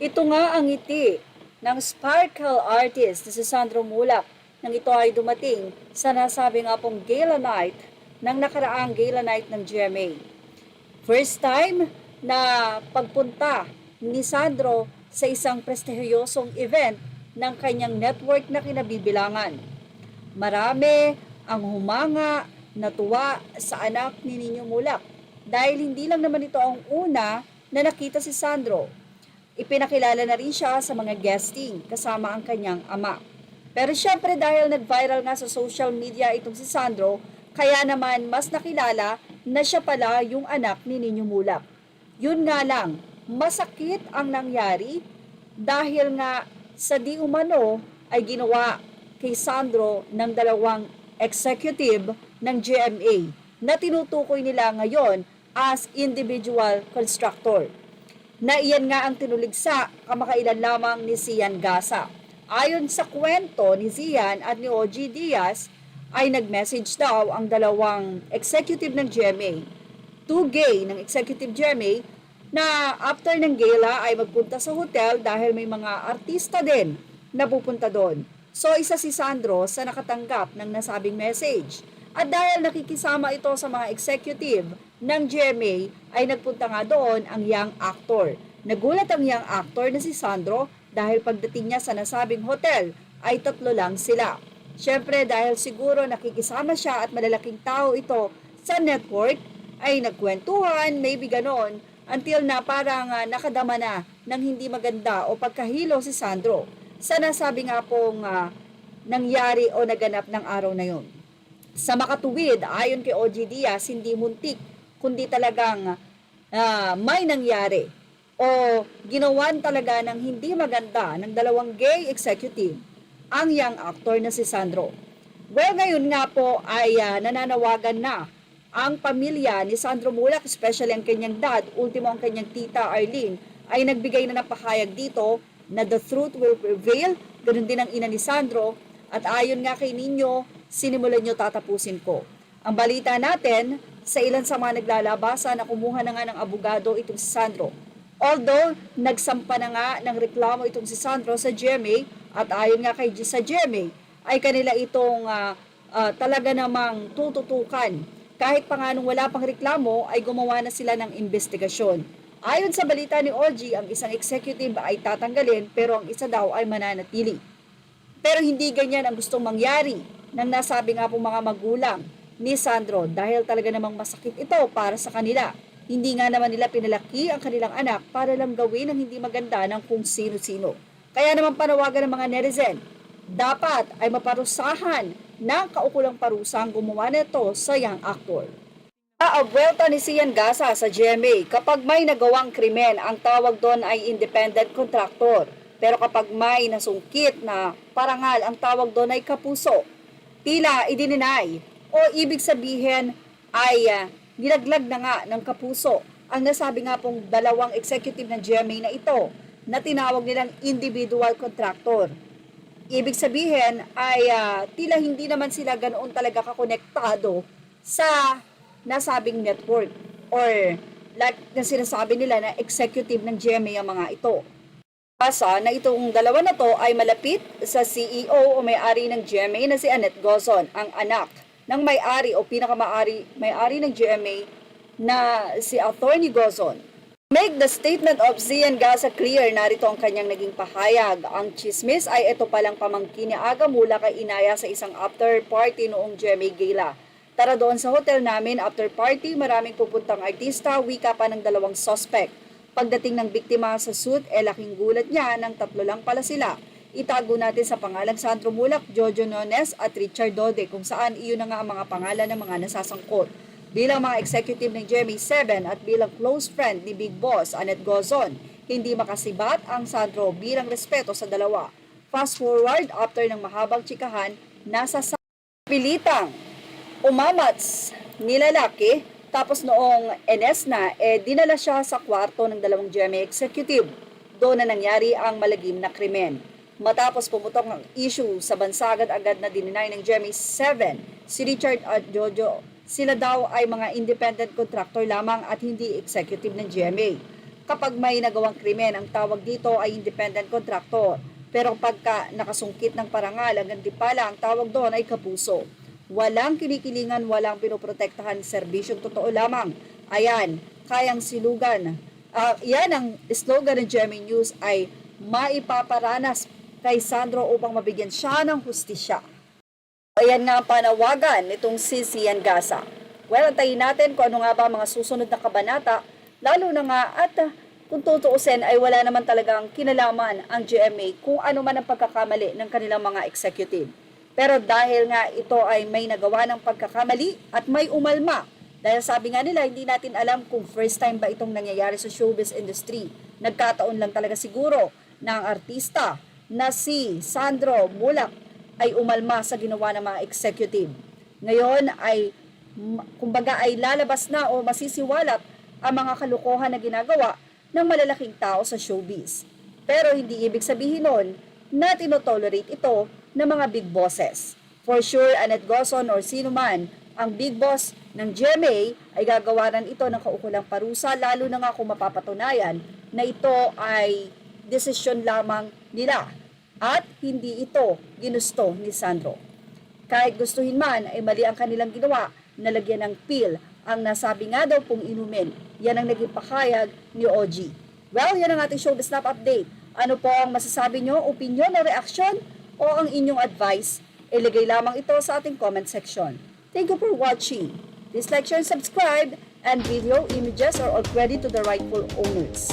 Ito nga ang ngiti ng sparkle artist na si Sandro Mulak nang ito ay dumating sa nasabi nga pong gala night ng nakaraang gala night ng GMA. First time na pagpunta ni Sandro sa isang prestihiyosong event ng kanyang network na kinabibilangan. Marami ang humanga, natuwa sa anak ni Nino Mulak dahil hindi lang naman ito ang una na nakita si Sandro. Ipinakilala na rin siya sa mga guesting kasama ang kanyang ama. Pero syempre dahil nag-viral nga sa social media itong si Sandro, kaya naman mas nakilala na siya pala yung anak ni Nino Mulak. Yun nga lang, masakit ang nangyari dahil nga sa di umano ay ginawa kay Sandro ng dalawang executive ng GMA na tinutukoy nila ngayon as individual constructor na iyan nga ang tinuligsa kamakailan lamang ni Sian Gasa. Ayon sa kwento ni Sian at ni OG Diaz, ay nag-message daw ang dalawang executive ng GMA, two gay ng executive GMA, na after ng gala ay magpunta sa hotel dahil may mga artista din na pupunta doon. So isa si Sandro sa nakatanggap ng nasabing message. At dahil nakikisama ito sa mga executive ng GMA, ay nagpunta nga doon ang young actor. Nagulat ang young actor na si Sandro dahil pagdating niya sa nasabing hotel ay tatlo lang sila. Siyempre dahil siguro nakikisama siya at malalaking tao ito sa network, ay nagkwentuhan, maybe ganon, until na parang nakadama na ng hindi maganda o pagkahilo si Sandro sa nasabi nga pong nangyari o naganap ng araw na yon. Sa makatuwid, ayon kay OG Diaz, hindi muntik, kundi talagang may nangyari o ginawan talaga ng hindi maganda ng dalawang gay executive ang young actor na si Sandro. Well, ngayon nga po ay nananawagan na ang pamilya ni Sandro Mulak, especially ang kanyang dad, ultimo ang kanyang tita Arlene, ay nagbigay na ng pahayag dito na the truth will prevail. Ganun din ang ina ni Sandro. At ayon nga kay Nino, sinimulan nyo tatapusin ko. Ang balita natin, sa ilan sa mga naglalabasa na kumuha na nga ng abogado itong si Sandro. Although, nagsampa na nga ng reklamo itong si Sandro sa GMA, at ayon nga kay sa GMA, ay kanila itong talaga namang tututukan. Kahit pa nga nung wala pang reklamo, ay gumawa na sila ng investigasyon. Ayon sa balita ni OG, ang isang executive ay tatanggalin pero ang isa daw ay mananatili. Pero hindi ganyan ang gustong mangyari ng nasabi nga pong mga magulang ni Sandro dahil talaga namang masakit ito para sa kanila. Hindi nga naman nila pinalaki ang kanilang anak para lang gawin ang hindi maganda ng kung sino-sino. Kaya naman panawagan ng mga netizen, dapat ay maparusahan ng kaukulang parusa ang gumawa nito sa young actor. Aabwelta ni Sian Gasa sa GMA, kapag may nagawang krimen, ang tawag doon ay independent contractor. Pero kapag may nasungkit na parangal, ang tawag doon ay kapuso. Tila idininay o ibig sabihin ay nilaglag na nga ng kapuso ang nasabi nga pong dalawang executive ng GMA na ito na tinawag nilang individual contractor. Ibig sabihin ay tila hindi naman sila ganoon talaga kakonektado sa nasabing network or like na sinasabi nila na executive ng GMA ang mga ito. Pasa na itong dalawa na to ay malapit sa CEO o may-ari ng GMA na si Annette Gozon, ang anak ng may-ari o may-ari ng GMA na si Attorney Gozon. Make the statement of Sian Gasa clear, narito ang kanyang naging pahayag. Ang chismis ay ito palang pamangkin ni Aga Mulak kay inaya sa isang after party noong GMA Gala. Tara doon sa hotel namin, after party, maraming pupuntang artista, wika pa ng dalawang suspect. Pagdating ng biktima sa suit, laking gulat niya nang tatlo lang pala sila. Itago natin sa pangalang Sandro Mulak, Jojo Nones at Richard Dode, kung saan iyon na nga ang mga pangalan ng mga nasasangkot. Bilang mga executive ng GMA 7 at bilang close friend ni Big Boss Annette Gozon, hindi makasibat ang Sandro bilang respeto sa dalawa. Fast forward, after ng mahabang tsikahan, nasa pilitang umamats ni lalaki. Tapos noong NS na, dinala siya sa kwarto ng dalawang GMA executive. Doon na nangyari ang malagim na krimen. Matapos pumutok ng issue sa bansa, agad na dininay ng GMA 7, si Richard at Jojo, sila daw ay mga independent contractor lamang at hindi executive ng GMA. kapag may nagawang krimen. Ang tawag dito ay independent contractor. Pero pagka nakasungkit ng parangal, ang gantimpala, ang tawag doon ay kapuso. Walang kinikilingan, walang pinoprotektahan, serbisyong totoo lamang. Ayan, kayang silugan. Yan ang slogan ng GMA News ay maipaparanas kay Sandro upang mabigyan siya ng hustisya. Ayan nga ang panawagan nitong si Sian Gasa. Well, antayin natin kung ano nga ba mga susunod na kabanata, lalo na nga at kung tutuusin ay wala naman talagang kinalaman ang GMA kung ano man ang pagkakamali ng kanilang mga executive. Pero dahil nga ito ay may nagawa ng pagkakamali at may umalma, dahil sabi nga nila, hindi natin alam kung first time ba itong nangyayari sa showbiz industry. Nagkataon lang talaga siguro na ang artista na si Sandro Mulak ay umalma sa ginawa ng mga executive. Ngayon ay, kumbaga ay lalabas na o masisiwalat ang mga kalukuhan na ginagawa ng malalaking tao sa showbiz. Pero hindi ibig sabihin nun na tinotolerate ito ng mga big bosses. For sure, Annette Gozon or sino man ang big boss ng GMA ay gagawaran ito ng kaukulang parusa, lalo na nga kung mapapatunayan na ito ay desisyon lamang nila at hindi ito ginusto ni Sandro. Kahit gustuhin man ay mali ang kanilang ginawa, nalagyan ng pill ang nasabi nga daw pong inumin. Yan ang naging pakayag ni OG. Well, yan ang ating Showbiz Snap Update. Ano po ang masasabi nyo, opinion o reaction o ang inyong advice? Ilagay lamang ito sa ating comment section. Thank you for watching. Please like, share, and subscribe, and video images are already to the rightful owners.